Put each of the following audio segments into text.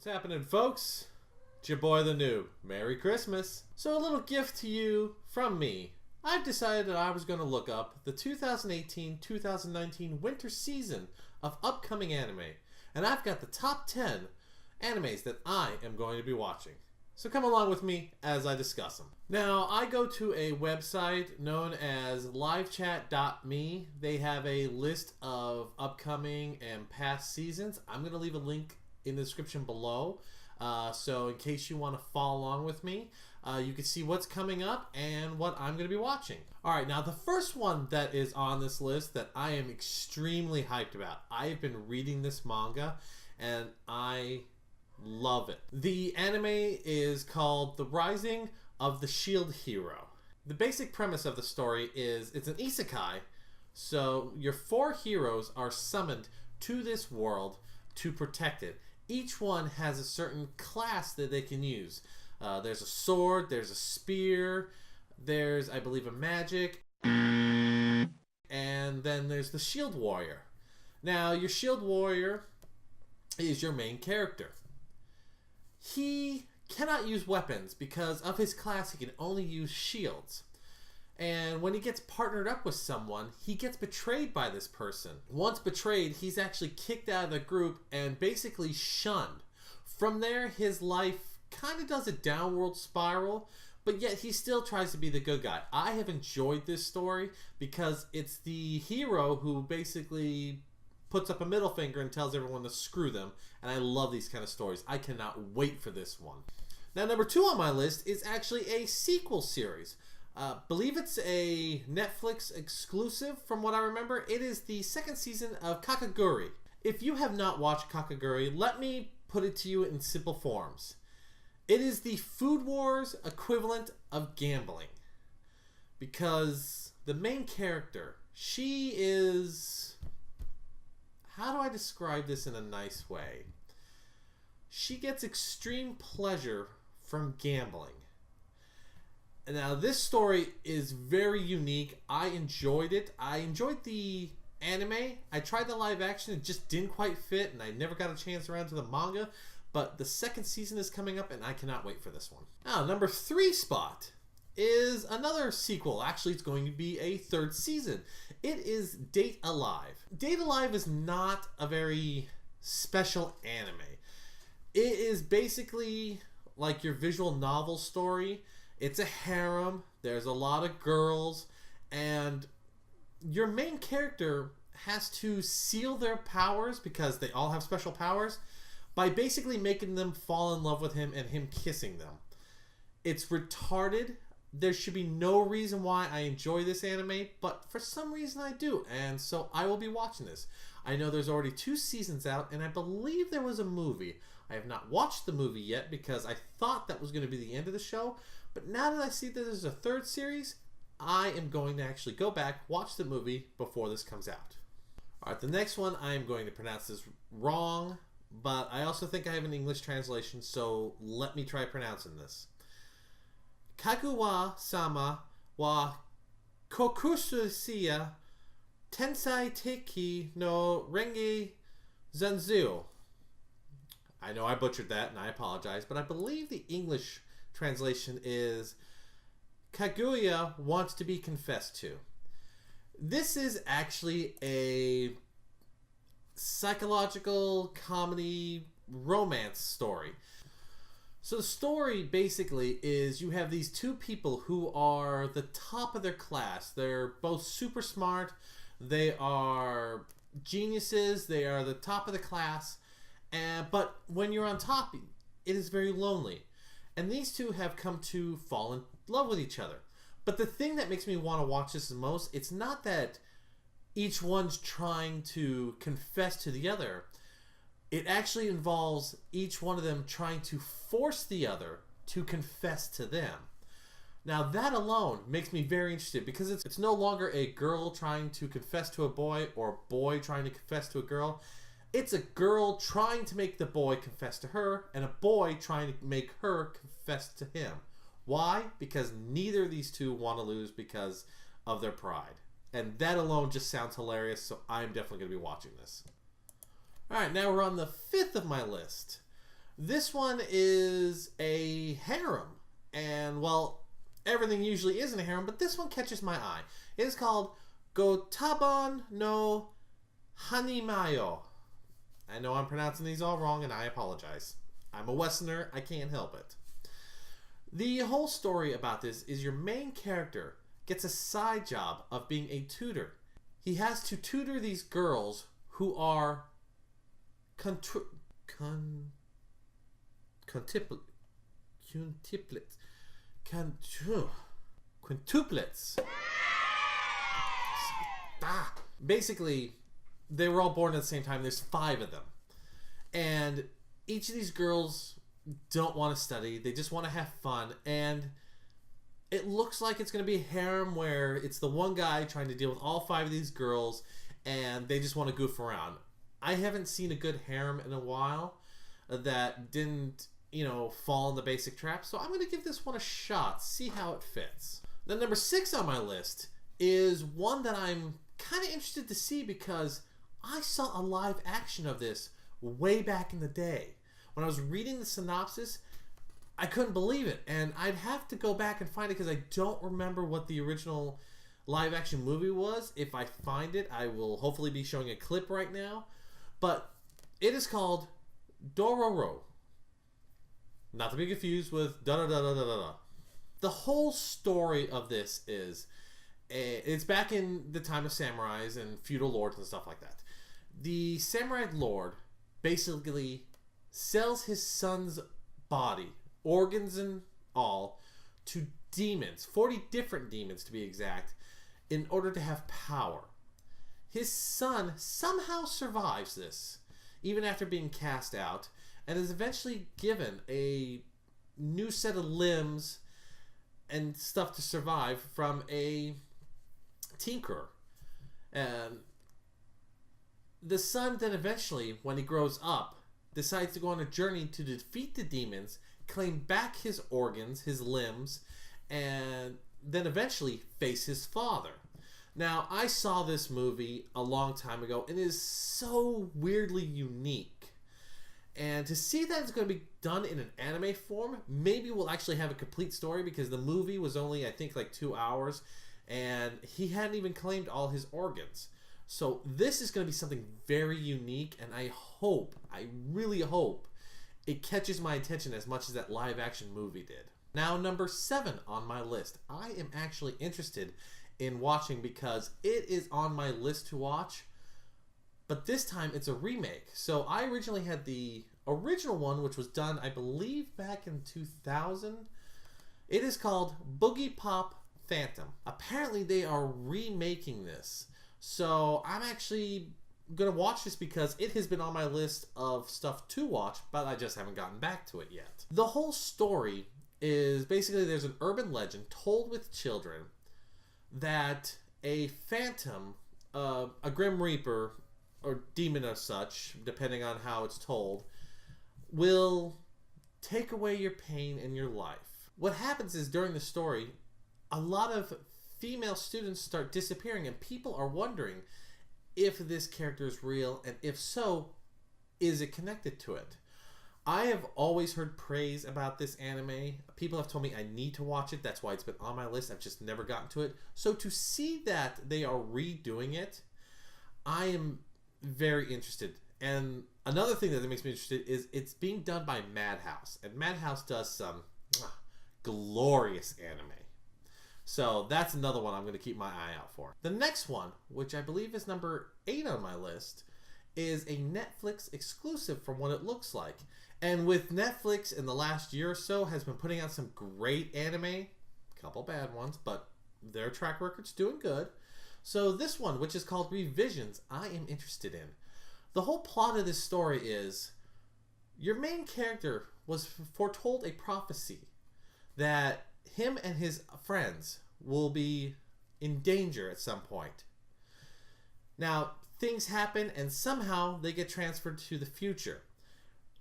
What's happening, folks? It's your boy the Noob. Merry Christmas. So a little gift to you from me. I've decided that I was going to look up the 2018-2019 winter season of upcoming anime. And I've got the top 10 animes that I am going to be watching. So come along with me as I discuss them. Now, I go to a website known as livechat.me. They have a list of upcoming and past seasons. I'm going to leave a link in the description below. So in case you want to follow along with me, you can see what's coming up and what I'm going to be watching. Alright, now the first one that is on this list that I am extremely hyped about. I have been reading this manga and I love it. The anime is called The Rising of the Shield Hero. The basic premise of the story is it's an isekai, so your four heroes are summoned to this world to protect it. Each one has a certain class that they can use. There's a sword, there's a spear, there's, I believe, a magic, and then there's the shield warrior. Now, your shield warrior is your main character. He cannot use weapons because of his class. He can only use shields. And when he gets partnered up with someone, he gets betrayed by this person. Once betrayed, he's actually kicked out of the group and basically shunned. From there, his life kind of does a downward spiral, but yet he still tries to be the good guy. I have enjoyed this story because it's the hero who basically puts up a middle finger and tells everyone to screw them, and I love these kind of stories. I cannot wait for this one. Now, number 2 on my list is actually a sequel series. Believe it's a Netflix exclusive from what I remember. It is the second season of Kugori. If you have not watched Kugori, let me put it to you in simple forms. It is the Food Wars equivalent of gambling. Because the main character, she is... How do I describe this in a nice way? She gets extreme pleasure from gambling. Now, this story is very unique. I enjoyed it. I enjoyed the anime. I tried the live action. It just didn't quite fit, and I never got a chance around to the manga. But the second season is coming up, and I cannot wait for this one. Now, number 3 spot is another sequel. Actually, it's going to be a 3rd season. It is Date Alive. Date Alive is not a very special anime. It is basically like your visual novel story. It's a harem, there's a lot of girls, and your main character has to seal their powers, because they all have special powers, by basically making them fall in love with him and him kissing them. It's retarded. There should be no reason why I enjoy this anime, but for some reason I do, and so I will be watching this. I know there's already 2 seasons out, and I believe there was a movie. I have not watched the movie yet because I thought that was going to be the end of the show, but now that I see that there's a 3rd series, I am going to actually go back, watch the movie before this comes out. Alright, the next one, I am going to pronounce this wrong, but I also think I have an English translation, so let me try pronouncing this. Kaguya-sama wa kokususia tensai teki no renge zanzu. I know I butchered that and I apologize, but I believe the English translation is Kaguya wants to be confessed to. This is actually a psychological comedy romance story. So the story basically is you have these 2 people who are the top of their class. They're both super smart. They are geniuses. They are the top of the class. But when you're on top, it is very lonely. And these 2 have come to fall in love with each other. But the thing that makes me want to watch this the most, it's not that each one's trying to confess to the other. It actually involves each one of them trying to force the other to confess to them. Now that alone makes me very interested, because it's no longer a girl trying to confess to a boy or a boy trying to confess to a girl. It's a girl trying to make the boy confess to her and a boy trying to make her confess to him. Why? Because neither of these 2 want to lose because of their pride. And that alone just sounds hilarious, so I'm definitely going to be watching this. Alright, now we're on the 5th of my list. This one is a harem. And, well, everything usually isn't a harem, but this one catches my eye. It is called Gotabon no Hanimayo. I know I'm pronouncing these all wrong, and I apologize. I'm a Westerner. I can't help it. The whole story about this is your main character gets a side job of being a tutor. He has to tutor these girls who are quintuplets. Basically, they were all born at the same time. There's 5 of them. And each of these girls don't want to study. They just want to have fun. And it looks like it's going to be a harem where it's the one guy trying to deal with all 5 of these girls, and they just want to goof around. I haven't seen a good harem in a while that didn't, fall in the basic trap. So I'm going to give this one a shot, see how it fits. Then number 6 on my list is one that I'm kind of interested to see because I saw a live action of this way back in the day. When I was reading the synopsis, I couldn't believe it, and I'd have to go back and find it because I don't remember what the original live action movie was. If I find it, I will hopefully be showing a clip right now. But it is called Dora Road. Not to be confused with da-da-da-da-da-da. The whole story of this is, it's back in the time of samurais and feudal lords and stuff like that. The samurai lord basically sells his son's body, organs and all, to demons, 40 different demons to be exact, in order to have power. His son somehow survives this, even after being cast out, and is eventually given a new set of limbs and stuff to survive from a tinkerer. And the son then eventually, when he grows up, decides to go on a journey to defeat the demons, claim back his organs, his limbs, and then eventually face his father. Now, I saw this movie a long time ago, and it is so weirdly unique. And to see that it's going to be done in an anime form, maybe we'll actually have a complete story, because the movie was only, I think, like 2 hours, and he hadn't even claimed all his organs. So this is going to be something very unique, and I really hope, it catches my attention as much as that live action movie did. Now, number 7 on my list, I am actually interested in watching because it is on my list to watch, but this time it's a remake. So I originally had the original one, which was done, I believe, back in 2000. It is called Boogie Pop Phantom. Apparently they are remaking this. So I'm actually going to watch this because it has been on my list of stuff to watch, but I just haven't gotten back to it yet. The whole story is basically there's an urban legend told with children that a phantom, a Grim Reaper, or demon of such, depending on how it's told, will take away your pain in your life. What happens is during the story, a lot of female students start disappearing, and people are wondering if this character is real, and if so, is it connected to it? I have always heard praise about this anime. People have told me I need to watch it. That's why it's been on my list. I've just never gotten to it. So to see that they are redoing it, I am very interested. And another thing that makes me interested is it's being done by Madhouse. And Madhouse does some glorious anime. So that's another one I'm going to keep my eye out for. The next one, which I believe is number 8 on my list, is a Netflix exclusive from what it looks like. And with Netflix in the last year or so has been putting out some great anime, a couple bad ones, but their track record's doing good. So this one, which is called Revisions, I am interested in. The whole plot of this story is your main character was foretold a prophecy that him and his friends will be in danger at some point. Now, things happen and somehow they get transferred to the future.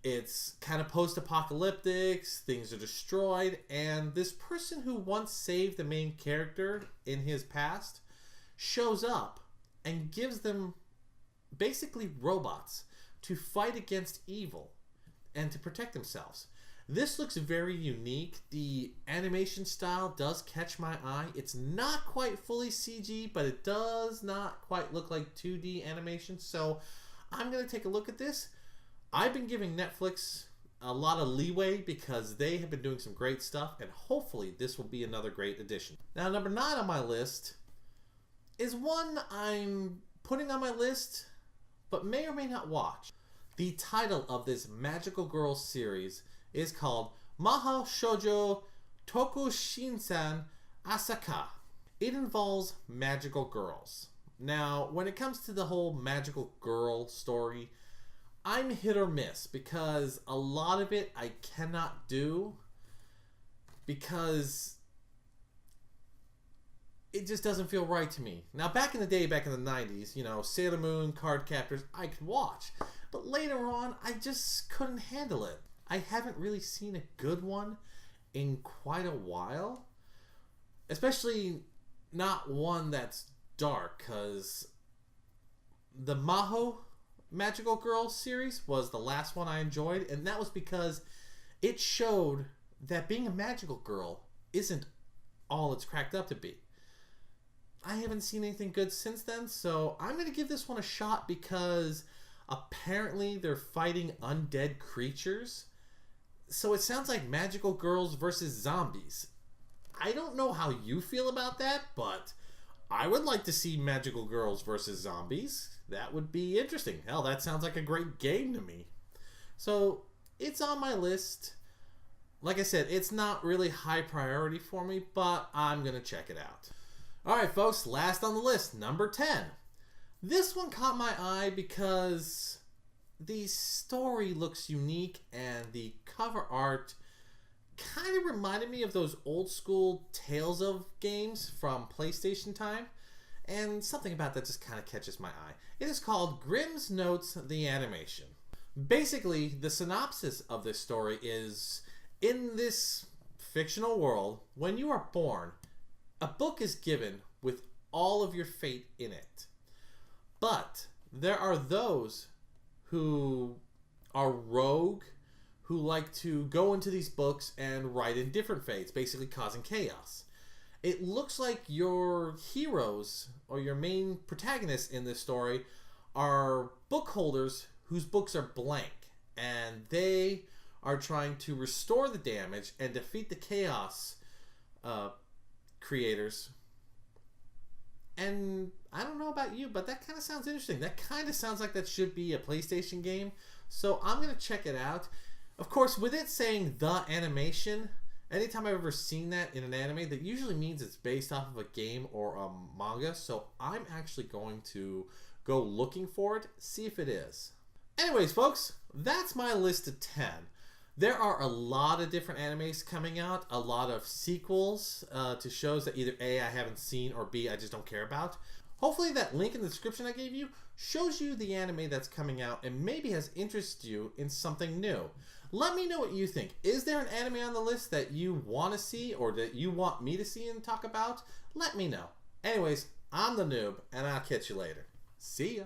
It's kind of post-apocalyptic, things are destroyed, and this person who once saved the main character in his past shows up and gives them basically robots to fight against evil. and to protect themselves. This looks very unique. The animation style does catch my eye. It's not quite fully CG, but it does not quite look like 2D animation. So I'm going to take a look at this. I've been giving Netflix a lot of leeway because they have been doing some great stuff, and hopefully this will be another great addition. Now, number 9 on my list is one I'm putting on my list, but may or may not watch. The title of this Magical Girls series is called Mahou Shoujo Tokushinsan Asaka. It involves magical girls. Now, when it comes to the whole magical girl story, I'm hit or miss because a lot of it I cannot do because it just doesn't feel right to me. Now, back in the day, back in the 90s, you know, Sailor Moon, Card Captors, I could watch. But later on, I just couldn't handle it. I haven't really seen a good one in quite a while. Especially not one that's dark, because the Mahou Magical Girls series was the last one I enjoyed, and that was because it showed that being a magical girl isn't all it's cracked up to be. I haven't seen anything good since then, so I'm going to give this one a shot because apparently they're fighting undead creatures. So it sounds like magical girls versus zombies. I don't know how you feel about that, but I would like to see magical girls versus zombies. That would be interesting. Hell, that sounds like a great game to me. So it's on my list. Like I said, it's not really high priority for me, but I'm going to check it out. Alright folks, last on the list, number 10. This one caught my eye because the story looks unique and the cover art kind of reminded me of those old school Tales of games from PlayStation time, and something about that just kind of catches my eye. It is called Grins Notes, the animation. Basically, the synopsis of this story is, in this fictional world, when you are born, a book is given with all of your fate in it. But there are those who are rogue, who like to go into these books and write in different fates, basically causing chaos. It looks like your heroes, or your main protagonists in this story, are book holders whose books are blank, and they are trying to restore the damage and defeat the chaos creators. And I don't know about you, but that kind of sounds interesting. That kind of sounds like that should be a PlayStation game. So I'm going to check it out. Of course, with it saying the animation, anytime I've ever seen that in an anime, that usually means it's based off of a game or a manga. So I'm actually going to go looking for it, see if it is. Anyways, folks, that's my list of 10. There are a lot of different animes coming out, a lot of sequels to shows that either A, I haven't seen, or B, I just don't care about. Hopefully that link in the description I gave you shows you the anime that's coming out and maybe has interested you in something new. Let me know what you think. Is there an anime on the list that you want to see or that you want me to see and talk about? Let me know. Anyways, I'm the Noob, and I'll catch you later. See ya.